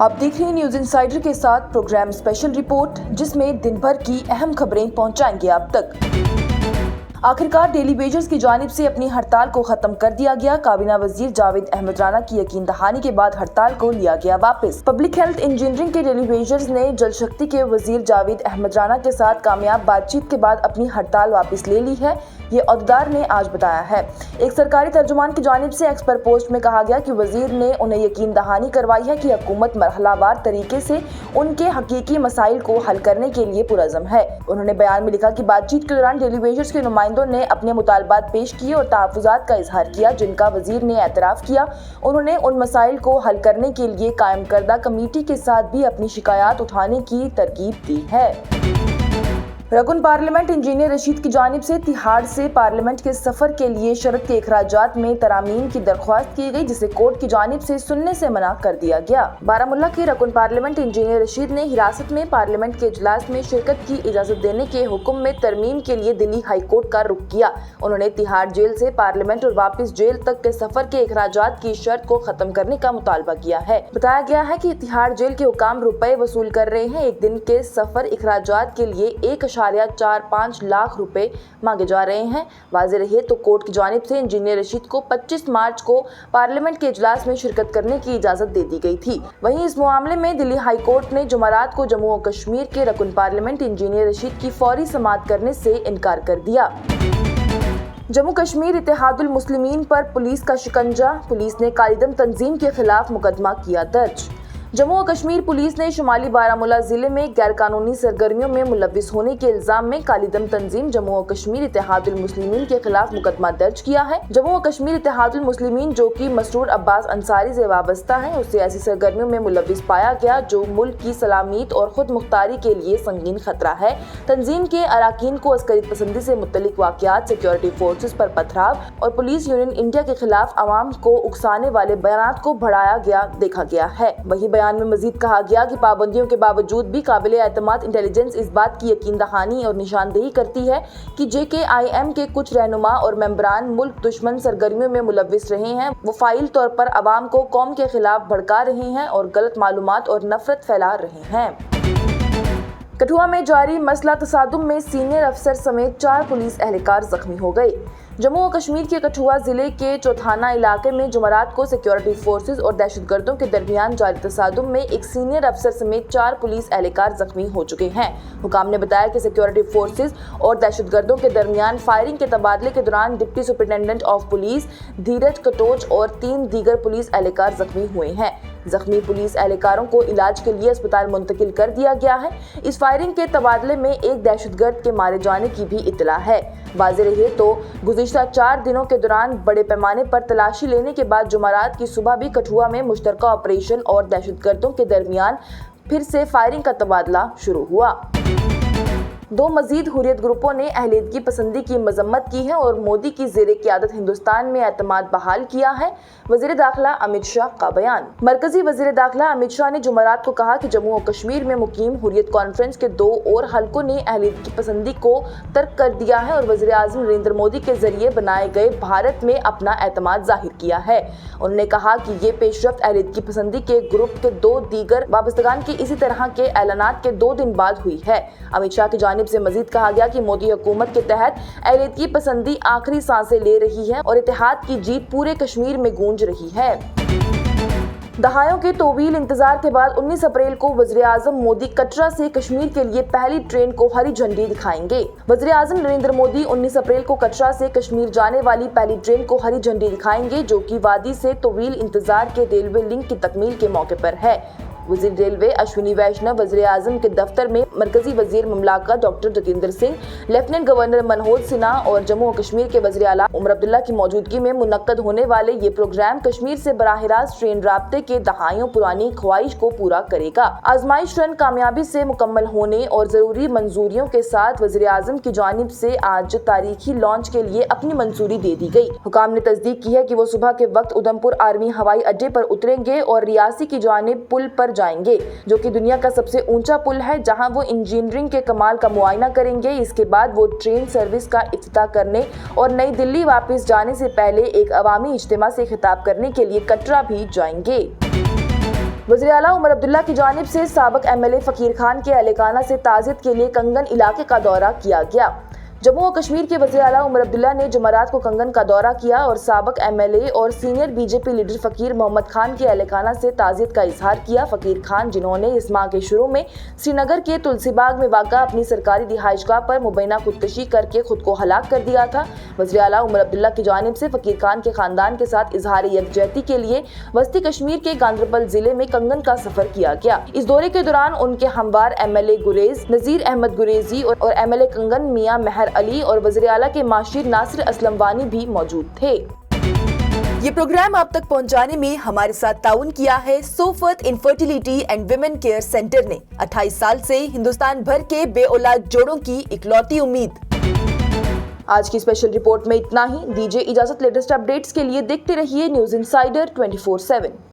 आप देख रहे हैं न्यूज इंसाइडर के साथ प्रोग्राम स्पेशल रिपोर्ट, जिसमें दिन भर की अहम खबरें पहुंचाएंगे आप तक। आखिरकार डेली वेजर्स की जानिब से अपनी हड़ताल को खत्म कर दिया गया। काबीना वजीर जावेद अहमद राना की यकीन दहानी के बाद हड़ताल को लिया गया वापस। पब्लिक हेल्थ इंजीनियरिंग के डेली वेजर्स ने जल शक्ति के वजीर जावेद अहमद राना के साथ कामयाब बातचीत के बाद अपनी हड़ताल वापस ले ली है, ये अहदेदार ने आज बताया है। एक सरकारी तर्जुमान की जानिब से एक्स पर पोस्ट में कहा गया कि वजीर ने उन्हें यकीन दहानी करवाई है कि हुकूमत मरहलावार तरीके से उनके हकीकी मसाइल को हल करने के लिए पुरअज़्म है। उन्होंने बयान में लिखा कि बातचीत के दौरान डेली वेजर्स के नुमाइंदों ने अपने मुतालबात पेश किए और तहफ़्फ़ुज़ात का इजहार किया, जिनका वजीर ने एतराफ़ किया। उन्होंने उन मसाइल को हल करने के लिए कायम करदा कमेटी के साथ भी अपनी शिकायत उठाने की तरगीब दी है। रकुन पार्लियामेंट इंजीनियर रशीद की जानिब से तिहाड़ से पार्लियामेंट के सफर के लिए शरत के अखराजात में तरामीम की दरख्वास्त की गई, जिसे कोर्ट की जानिब से सुनने से मना कर दिया गया। बारामुल्ला के रकुन पार्लियामेंट इंजीनियर रशीद ने हिरासत में पार्लियामेंट के इजलास में शिरकत की इजाजत देने के हुक्म में तरमीम के लिए दिल्ली हाई कोर्ट का रुख किया। उन्होंने तिहाड़ जेल से पार्लियामेंट और वापस जेल तक के सफर के अखराजात की शर्त को खत्म करने का मुतालबा किया है। बताया गया है कि तिहाड़ जेल के हुकाम रुपए वसूल कर रहे हैं। एक दिन के सफर अखराजात के लिए 1.45 लाख रुपए मांगे जा रहे हैं। वाज़ेह रहे तो कोर्ट की जानिब से इंजीनियर रशीद को 25 मार्च को पार्लियामेंट के इजलास में शिरकत करने की इजाजत दे दी गई थी। वहीं इस मामले में दिल्ली हाई कोर्ट ने जुमेरात को जम्मू और कश्मीर के रकुन पार्लियामेंट इंजीनियर रशीद की फौरी समाअत करने से इनकार कर दिया। जम्मू कश्मीर इत्तेहादुल मुस्लिमीन पर पुलिस का शिकंजा, पुलिस ने कालिदम तंजीम के खिलाफ मुकदमा किया दर्ज। जम्मू और कश्मीर पुलिस ने शुमाली बारामूला जिले में गैर कानूनी सरगर्मियों में मुलव्विस होने के इल्जाम में कालिदम तंजीम जम्मू और कश्मीर इत्तेहादुल मुस्लिमीन के खिलाफ मुकदमा दर्ज किया है। जम्मू और कश्मीर इत्तेहादुल मुस्लिमीन, जो कि मसरूर अब्बास अंसारी से वाबस्ता है, उसे ऐसी सरगर्मियों में मुलव्विस पाया गया जो मुल्क की सलामीत और खुद मुख्तारी के लिए संगीन खतरा है। तंजीम के अराकीन को अस्करियत पसंदी से मुतल्लिक वाक़यात, सिक्योरिटी फोर्सेस पर पथराव और पुलिस यूनियन इंडिया के खिलाफ अवाम को उकसाने वाले बयानात को बढ़ाया गया देखा गया है। वही बयान में मजीद कहा गया कि पाबंदियों के बावजूद भी काबिल एतमाद इंटेलिजेंस इस बात की यकीन दहानी और निशानदेही करती है कि JKIM के कुछ रहनुमा और मेंबरान मुल्क दुश्मन सरगर्मियों में मुलव्विस रहे हैं। वो फाइल तौर पर अवाम को कौम के खिलाफ भड़का रहे हैं और गलत मालूमात और नफरत फैला रहे हैं। कठुआ में जारी मसला तसादुम में सीनियर अफसर समेत 4 पुलिस एहलकार जख्मी हो गए। जम्मू और कश्मीर के कठुआ जिले के चौथाना इलाके में जुमेरात को सिक्योरिटी फोर्सेस और दहशतगर्दों के दरमियान जारी तसादुम में एक सीनियर अफसर समेत 4 पुलिस एहलकार जख्मी हो चुके हैं। हुकाम ने बताया कि सिक्योरिटी फोर्सेस और दहशतगर्दों के दरमियान फायरिंग के तबादले के दौरान डिप्टी सुपरिटेंडेंट ऑफ पुलिस धीरज कटोच और 3 दीगर पुलिस एहलकार जख्मी हुए हैं। जख्मी पुलिस एहलकारों को इलाज के लिए अस्पताल मुंतकिल कर दिया गया है। इस फायरिंग के तबादले में एक दहशतगर्द के मारे जाने की भी इत्तला है। वाज़ेह रहे तो गुज़िश्ता 4 दिनों के दौरान बड़े पैमाने पर तलाशी लेने के बाद जुमेरात की सुबह भी कठुआ में मुश्तरका ऑपरेशन और दहशतगर्दों के दरमियान फिर से फायरिंग का तबादला शुरू हुआ। 2 मजीद हुर्रियत ग्रुपों ने अहलियत की पसंदी की मजम्मत की है और मोदी की ज़ेरे क़ियादत हिंदुस्तान में एतमाद बहाल किया है। वज़ीर दाखिला अमित शाह का बयान। मरकजी वज़ीर दाखिला अमित शाह ने जुमेरात को कहा कि जम्मू और कश्मीर में मुकीम हुर्रियत कॉन्फ्रेंस के 2 और हलकों ने अहलियत की पसंदी को तर्क कर दिया है और वज़ीर आज़म नरेंद्र मोदी के जरिए बनाए गए भारत में अपना एतमाद जाहिर किया है। उन्होंने कहा कि ये पेशरफ्त अहलियत की पसंदी के ग्रुप के 2 दीगर वाबस्तगान के इसी तरह के ऐलानात के 2 दिन बाद हुई है। अमित शाह की जानिब से मजीद कहा गया कि मोदी हुकूमत के तहत अहलियत की पसंदी आखिरी सांसें ले रही है और इत्तेहाद की जीत पूरे कश्मीर में गूंज रही है। दहाइयों के तवील इंतजार के बाद 19 अप्रैल को वज़ीर आज़म मोदी कटरा से कश्मीर के लिए पहली ट्रेन को हरी झंडी दिखाएंगे। वज़ीर आज़म नरेंद्र मोदी 19 अप्रैल को कटरा से कश्मीर जाने वाली पहली ट्रेन को हरी झंडी दिखाएंगे, जो कि वादी से तवील इंतजार के रेलवे लिंक की तकमील के मौके पर है। वज़ीर रेलवे अश्विनी वैष्णव वज़ीर आज़म के दफ्तर में मरकजी वज़ीर ममलाकत doctor Jitendra Singh, lieutenant governor Manoj Sinha और जम्मू और कश्मीर के वज़ीर आला उमर अब्दुल्ला की मौजूदगी में मुनक्कद होने वाले ये प्रोग्राम कश्मीर से बराह रास्त ट्रेन राब्ते के दहाइयों पुरानी ख्वाहिश को पूरा करेगा। आजमाइश रन कामयाबी से मुकम्मल होने और जरूरी मंजूरियों के साथ वज़ीर आज़म की जानिब से आज तारीखी लॉन्च के लिए अपनी मंजूरी दे दी गई। हुकाम ने तस्दीक की है कि वो सुबह के वक्त उधमपुर आर्मी हवाई अड्डे पर उतरेंगे और रियासी की जानिब पुल पर जाएंगे, जो कि दुनिया का सबसे ऊंचा पुल है, जहां वो इंजीनियरिंग के कमाल का मुआयना करेंगे। इसके बाद वो ट्रेन सर्विस का इफ्तिताह करने और नई दिल्ली वापस जाने से पहले एक अवामी इज्तिमा से खिताब करने के लिए कटरा भी जाएंगे। وزیر اعلیٰ عمر عبداللہ کی جانب سے سابق MLA فقیر خان کے اہلخانہ سے تعزیت کے لیے کنگن علاقے کا دورہ کیا گیا۔ جموں و کشمیر کے وزیر اعلیٰ عمر عبداللہ نے جمعرات کو کنگن کا دورہ کیا اور سابق MLA اور سینئر BJP لیڈر فقیر محمد خان کے اہلخانہ سے تعزیت کا اظہار کیا۔ فقیر خان، جنہوں نے اس ماہ کے شروع میں سری نگر کے تلسی باغ میں واقع اپنی سرکاری رہائش گاہ پر مبینہ خودکشی کر کے خود کو ہلاک کر دیا تھا۔ وزیر اعلیٰ عمر عبداللہ کی جانب سے فقیر خان کے خاندان کے ساتھ اظہار یکجہتی کے لیے وسطی کشمیر کے گاندربل ضلع میں کنگن کا سفر کیا گیا۔ اس دورے کے دوران ان کے ہموار MLA گریز نذیر احمد گریزی اور MLA کنگن میاں مہر علی اور وزیر اعلیٰ کے معاشر ناصر اسلم وانی بھی موجود تھے۔ یہ پروگرام آپ تک پہنچانے میں ہمارے ساتھ تعاون کیا ہے Sofat infertility and women care centre نے۔ 28 سال سے ہندوستان بھر کے بے اولاد جوڑوں کی اکلوتی امید۔ آج کی اسپیشل رپورٹ میں اتنا ہی۔ دیجیے اجازت، لیٹسٹ اپڈیٹس کے لیے دیکھتے رہیے نیوز انسائیڈر 24/7۔